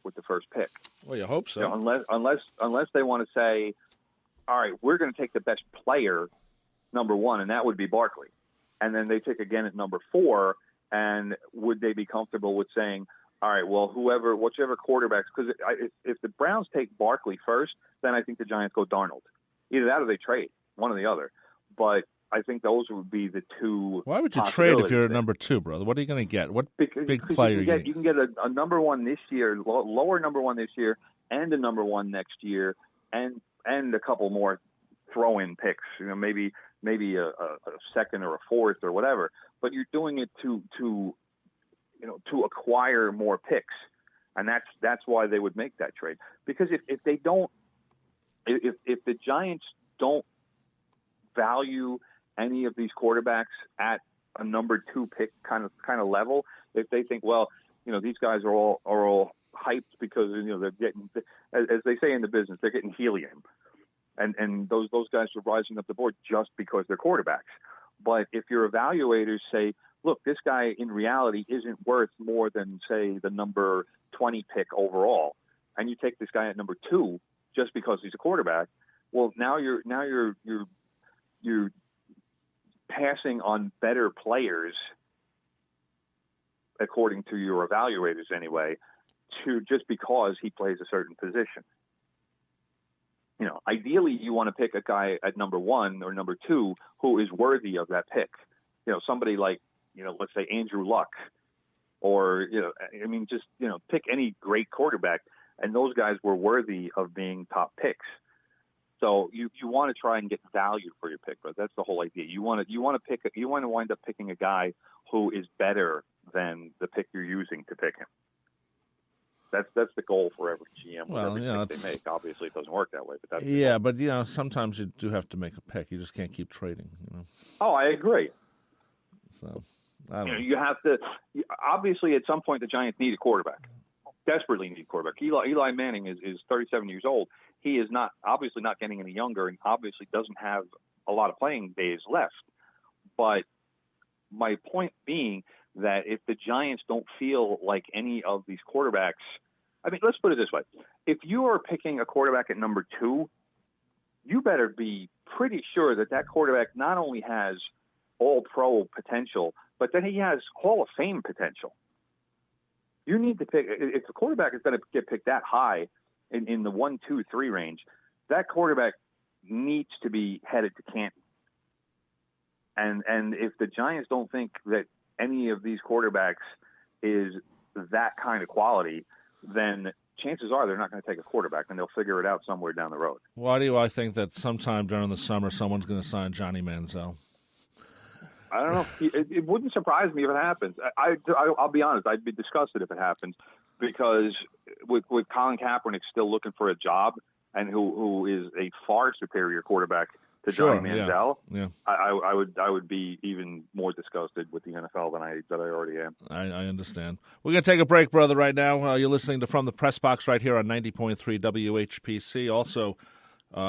with the first pick. Well, you hope so. You know, unless they want to say, all right, we're going to take the best player, number one, and that would be Barkley. And then they pick again at number 4, and would they be comfortable with saying, all right, well, whichever quarterbacks, because if the Browns take Barkley first, then I think the Giants go Darnold. Either that or they trade, one or the other. But I think those would be the two. Why would you trade if you're at number 2, brother? What are you going to get? What big player you can get a number 1 this year, lower number 1 this year, and a number 1 next year, and a couple more throw-in picks. You know, maybe a second or a fourth or whatever. But you're doing it to acquire more picks, and that's why they would make that trade. Because if they don't, if the Giants don't value any of these quarterbacks at a number 2 pick kind of level, if they think, well, you know, these guys are all hyped because, you know, they're getting, as they say in the business, they're getting helium, and those guys are rising up the board just because they're quarterbacks. But if your evaluators say, look, this guy in reality isn't worth more than, say, the number 20 pick overall, and you take this guy at number 2 just because he's a quarterback, well, now you're passing on better players, according to your evaluators anyway, to just because he plays a certain position. You know, ideally you want to pick a guy at number 1 or number 2 who is worthy of that pick. You know, somebody like, you know, let's say Andrew Luck, or, you know, I mean, just, you know, pick any great quarterback, and those guys were worthy of being top picks. So you want to try and get value for your pick, but that's the whole idea. You want to wind up picking a guy who is better than the pick you're using to pick him. That's the goal for every GM. Well, you know, they make. Obviously, it doesn't work that way. But that's but you know, sometimes you do have to make a pick. You just can't keep trading. You know. Oh, I agree. So I don't know. You have to. Obviously, at some point, the Giants need a quarterback. Desperately need a quarterback. Eli Manning is 37 years old. He is obviously not getting any younger, and obviously doesn't have a lot of playing days left. But my point being that if the Giants don't feel like any of these quarterbacks, I mean, let's put it this way. If you are picking a quarterback at number 2, you better be pretty sure that quarterback not only has all-pro potential, but that he has Hall of Fame potential. You need to pick, if the quarterback is going to get picked that high in the 1, 2, 3 range, that quarterback needs to be headed to Canton. And if the Giants don't think that any of these quarterbacks is that kind of quality, then chances are they're not going to take a quarterback, and they'll figure it out somewhere down the road. Why do I think that sometime during the summer someone's going to sign Johnny Manziel? I don't know. It wouldn't surprise me if it happens. I'll be honest. I'd be disgusted if it happens, because with Colin Kaepernick still looking for a job, and who is a far superior quarterback to Johnny Manziel, I would be even more disgusted with the NFL than I already am. I understand. We're going to take a break, brother, right now. You're listening to From the Press Box right here on 90.3 WHPC. Also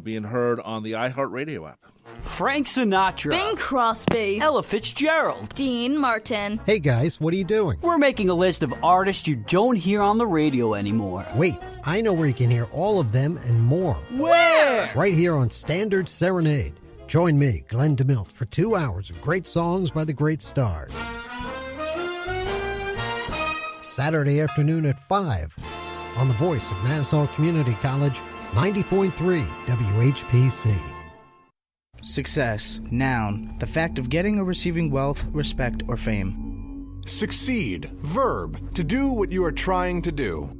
being heard on the iHeartRadio app. Frank Sinatra. Bing Crosby. Ella Fitzgerald. Dean Martin. Hey guys, what are you doing? We're making a list of artists you don't hear on the radio anymore. Wait, I know where you can hear all of them and more. Where? Right here on Standard Serenade. Join me, Glenn DeMilt, for 2 hours of great songs by the great stars. Saturday afternoon at 5 on the voice of Nassau Community College, 90.3 WHPC. Success, noun, the fact of getting or receiving wealth, respect, or fame. Succeed, verb, to do what you are trying to do.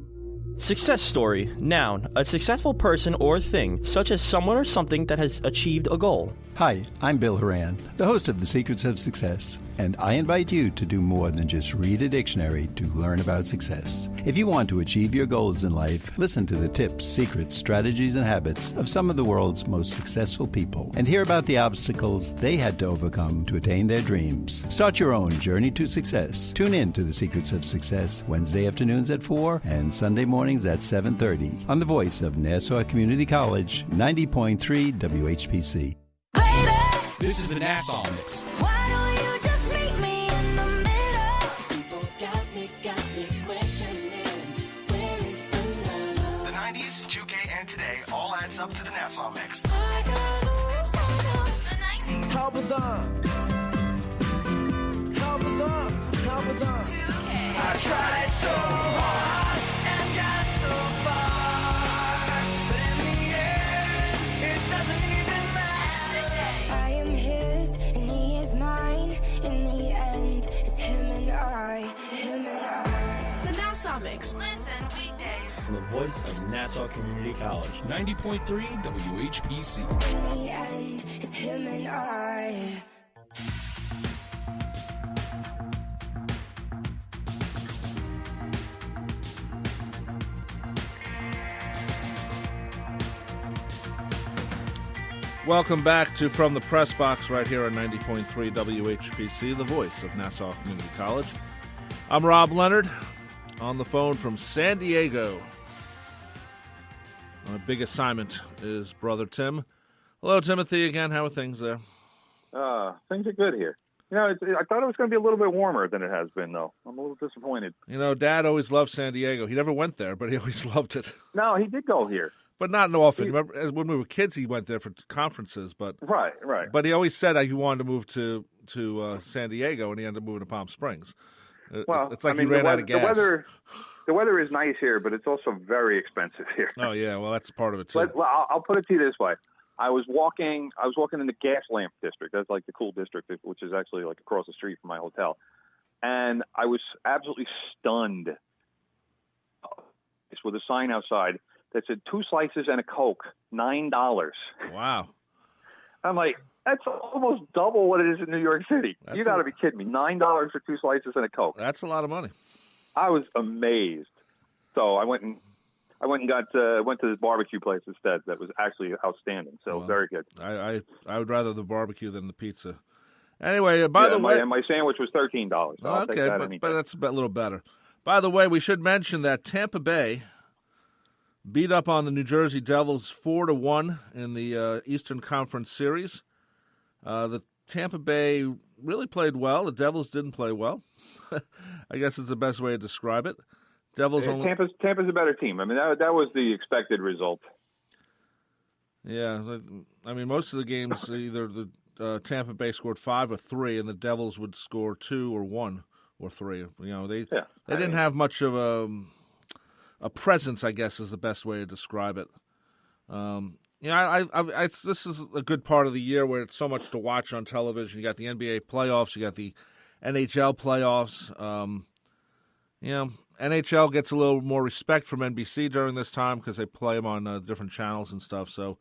Success story, noun, a successful person or thing, such as someone or something that has achieved a goal. Hi, I'm Bill Horan, the host of The Secrets of Success, and I invite you to do more than just read a dictionary to learn about success. If you want to achieve your goals in life, listen to the tips, secrets, strategies, and habits of some of the world's most successful people, and hear about the obstacles they had to overcome to attain their dreams. Start your own journey to success. Tune in to The Secrets of Success, Wednesday afternoons at 4 and Sunday mornings at 7:30 on the voice of Nassau Community College, 90.3 WHPC. This is the Nassau Mix. Why don't you just meet me in the middle? People got me questioning, where is the and today all adds up to the Nassau Mix. Help us on. Help us on. Help us on. I tried so hard and got so far, but in the end, it doesn't even matter. I am his and he is mine. In the end, it's him and I, him and I. The Nassau Mix. Listen weekdays. From the voice of Nassau Community College. 90.3 WHPC. In the end, it's him and I. Welcome back to From the Press Box right here on 90.3 WHPC, the voice of Nassau Community College. I'm Rob Leonard on the phone from San Diego. My big assignment is Brother Tim. Hello, Timothy, again. How are things there? Things are good here. You know, I thought it was going to be a little bit warmer than it has been, though. I'm a little disappointed. You know, Dad always loved San Diego. He never went there, but he always loved it. No, he did go here. But not often. Remember, when we were kids, he went there for conferences. But Right. But he always said he wanted to move to San Diego, and he ended up moving to Palm Springs. Well, it's like he ran out of gas. The weather is nice here, but it's also very expensive here. Oh yeah, well that's part of it too. But I'll put it to you this way: I was walking in the gas lamp district. That's like the cool district, which is actually like across the street from my hotel, and I was absolutely stunned. It's with a sign outside that said 2 slices and a Coke, $9. Wow. I'm like, that's almost double what it is in New York City. You got to be kidding me. $9 for 2 slices and a Coke. That's a lot of money. I was amazed. So I went and went to this barbecue place instead. That was actually outstanding. So very good. I would rather the barbecue than the pizza. Anyway, by the way, my sandwich was $13. So I'll take that but that's a little better. By the way, we should mention that Tampa Bay beat up on the New Jersey Devils 4-1 in the Eastern Conference Series. The Tampa Bay really played well. The Devils didn't play well. I guess it's the best way to describe it. Devils Tampa's a better team. I mean, that was the expected result. Yeah, I mean, most of the games either the Tampa Bay scored 5 or 3, and the Devils would score 2 or 1 or 3. You know, they didn't have much of a presence, I guess, is the best way to describe it. This is a good part of the year where it's so much to watch on television. You got the NBA playoffs, you got the NHL playoffs. NHL gets a little more respect from NBC during this time because they play them on different channels and stuff. So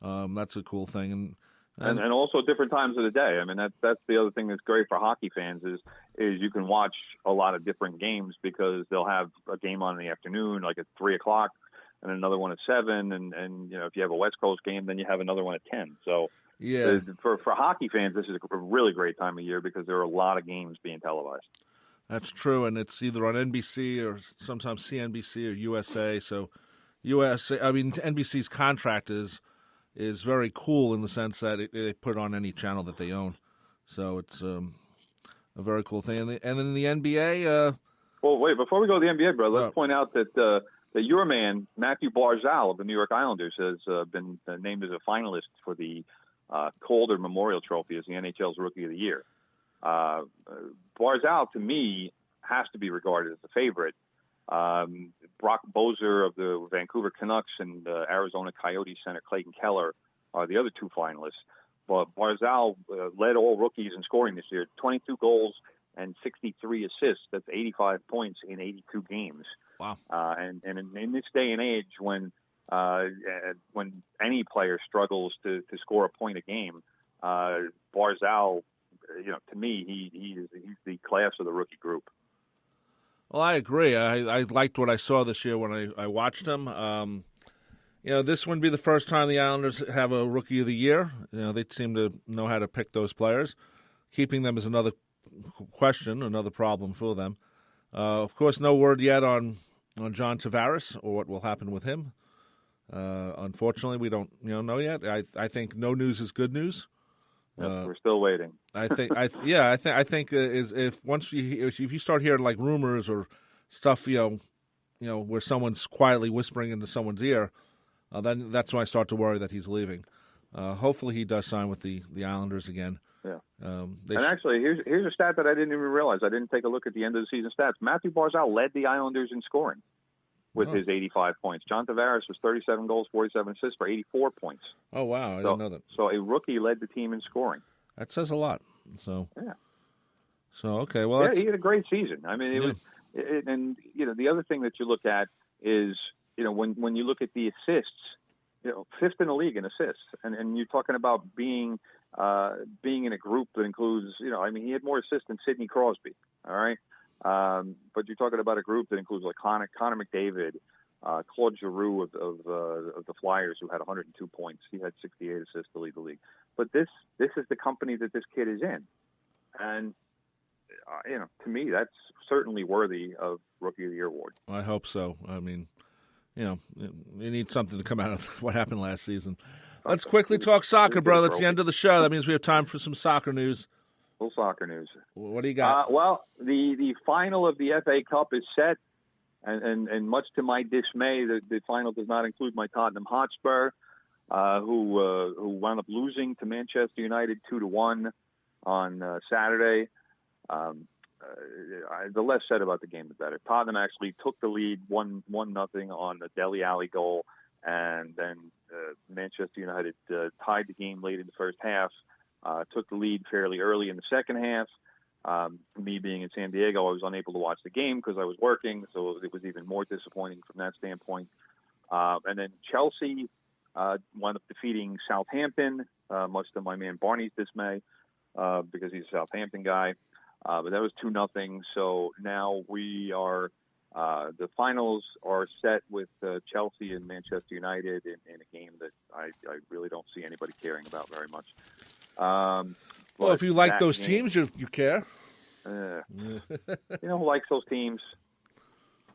that's a cool thing. And also different times of the day. I mean, that's the other thing that's great for hockey fans is you can watch a lot of different games because they'll have a game on in the afternoon, like at 3:00, and another one at 7, and you know, if you have a West Coast game, then you have another one at 10. So yeah, for hockey fans, this is a really great time of year because there are a lot of games being televised. That's true, and it's either on NBC or sometimes CNBC or USA. So NBC's contract is very cool in the sense that they put it on any channel that they own. So it's a very cool thing. And then the NBA. Well, wait, before we go to the NBA, bro, let's point out that your man, Matthew Barzal of the New York Islanders, has been named as a finalist for the Calder Memorial Trophy as the NHL's Rookie of the Year. Barzal, to me, has to be regarded as the favorite. Brock Boeser of the Vancouver Canucks and Arizona Coyotes center Clayton Keller are the other 2 finalists. But Barzal led all rookies in scoring this year, 22 goals and 63 assists. That's 85 points in 82 games. Wow. And in this day and age when any player struggles to score a point a game, Barzal, to me, he's the class of the rookie group. Well, I agree. I liked what I saw this year when I watched him. This wouldn't be the first time the Islanders have a Rookie of the Year. They seem to know how to pick those players. Keeping them is another question, another problem for them. Of course, no word yet on John Tavares or what will happen with him. Unfortunately, we don't know yet. I think no news is good news. We're still waiting. I think if you start hearing like rumors or stuff, where someone's quietly whispering into someone's ear, then that's when I start to worry that he's leaving. Hopefully he does sign with the Islanders again. Yeah. Actually, here's a stat that I didn't even realize. I didn't take a look at the end of the season stats. Matthew Barzal led the Islanders in scoring with his 85 points. John Tavares was 37 goals, 47 assists for 84 points. Oh, wow. I didn't know that. So a rookie led the team in scoring. That says a lot. So, yeah. So, okay. Well, he had a great season. I mean, it was, and, the other thing that you look at is, when you look at the assists, fifth in the league in assists, and you're talking about being in a group that includes, he had more assists than Sidney Crosby. All right. But you're talking about a group that includes like Connor McDavid, Claude Giroux of the Flyers, who had 102 points. He had 68 assists to lead the league. But this is the company that this kid is in, and to me, that's certainly worthy of Rookie of the Year award. I hope so. I mean, you need something to come out of what happened last season. Let's quickly talk soccer, brother. It's the end of the show. That means we have time for some soccer news. Full soccer news. What do you got? Well, the final of the FA Cup is set, and much to my dismay, the final does not include my Tottenham Hotspur, who wound up losing to Manchester United 2-1 on Saturday. The less said about the game, the better. Tottenham actually took the lead 1-0 on the Dele Alli goal, and then Manchester United tied the game late in the first half. Took the lead fairly early in the second half. Me being in San Diego, I was unable to watch the game because I was working, so it was even more disappointing from that standpoint. And then Chelsea wound up defeating Southampton, much to my man Barney's dismay, because he's a Southampton guy. But that was 2-0. So now we are the finals are set with Chelsea and Manchester United in a game that I really don't see anybody caring about very much. Well, if you like those teams, you care. Who likes those teams?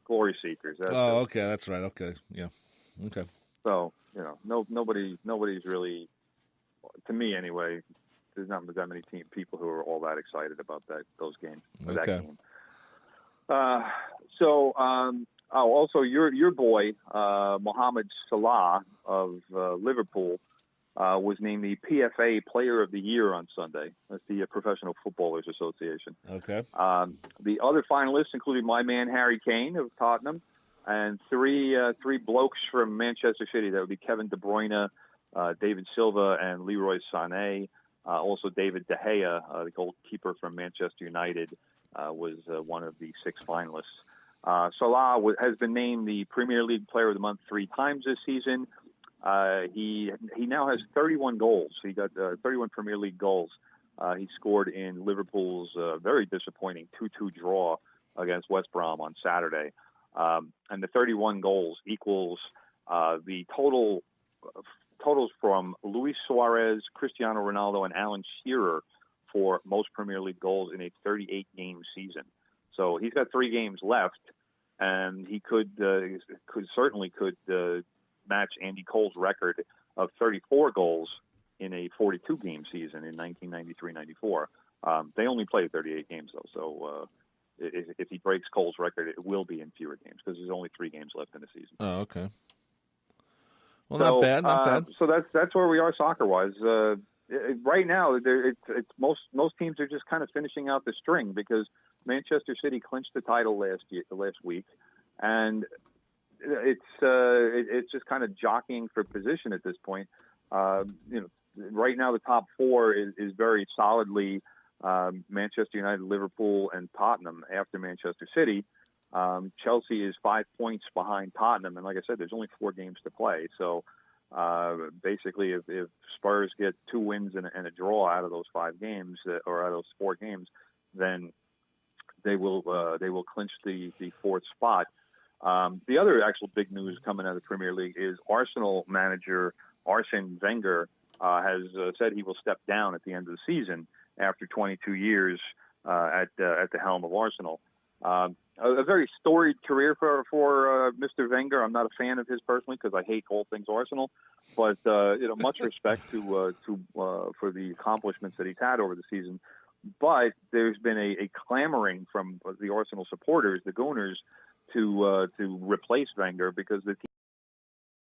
Glory seekers. Okay, that's right. Okay, yeah, okay. So nobody's really, to me anyway. There's not that many people who are all that excited about those games. Or that game. Also your boy Mohamed Salah of Liverpool was named the PFA Player of the Year on Sunday. That's the Professional Footballers Association. Okay. The other finalists included my man Harry Kane of Tottenham, and three blokes from Manchester City. That would be Kevin De Bruyne, David Silva, and Leroy Sané. Also, David De Gea, the goalkeeper from Manchester United, was one of the 6 finalists. Salah has been named the Premier League Player of the Month 3 times this season. He now has 31 goals. He got 31 Premier League goals. He scored in Liverpool's very disappointing 2-2 draw against West Brom on Saturday. And the 31 goals equals the totals from Luis Suarez, Cristiano Ronaldo, and Alan Shearer for most Premier League goals in a 38-game season. So he's got 3 games left, and he could certainly match Andy Cole's record of 34 goals in a 42-game season in 1993-94. They only played 38 games, though, so if he breaks Cole's record, it will be in fewer games because there's only 3 games left in the season. Oh, okay. Well, not bad. So that's where we are soccer-wise. Right now, it's most teams are just kind of finishing out the string because Manchester City clinched the title last week, and it's just kind of jockeying for position at this point. Right now the top 4 is very solidly Manchester United, Liverpool, and Tottenham after Manchester City. Chelsea is 5 points behind Tottenham, and like I said, there's only 4 games to play. So basically, if Spurs get 2 wins and a draw out of those 5 games, or out of those 4 games, then they will clinch the 4th spot. The other actual big news coming out of the Premier League is Arsenal manager Arsene Wenger has said he will step down at the end of the season after 22 years at the helm of Arsenal. A very storied career for Mr. Wenger. I'm not a fan of his personally because I hate all things Arsenal, but much respect for the accomplishments that he's had over the season. But there's been a clamoring from the Arsenal supporters, the Gooners, to replace Wenger because the team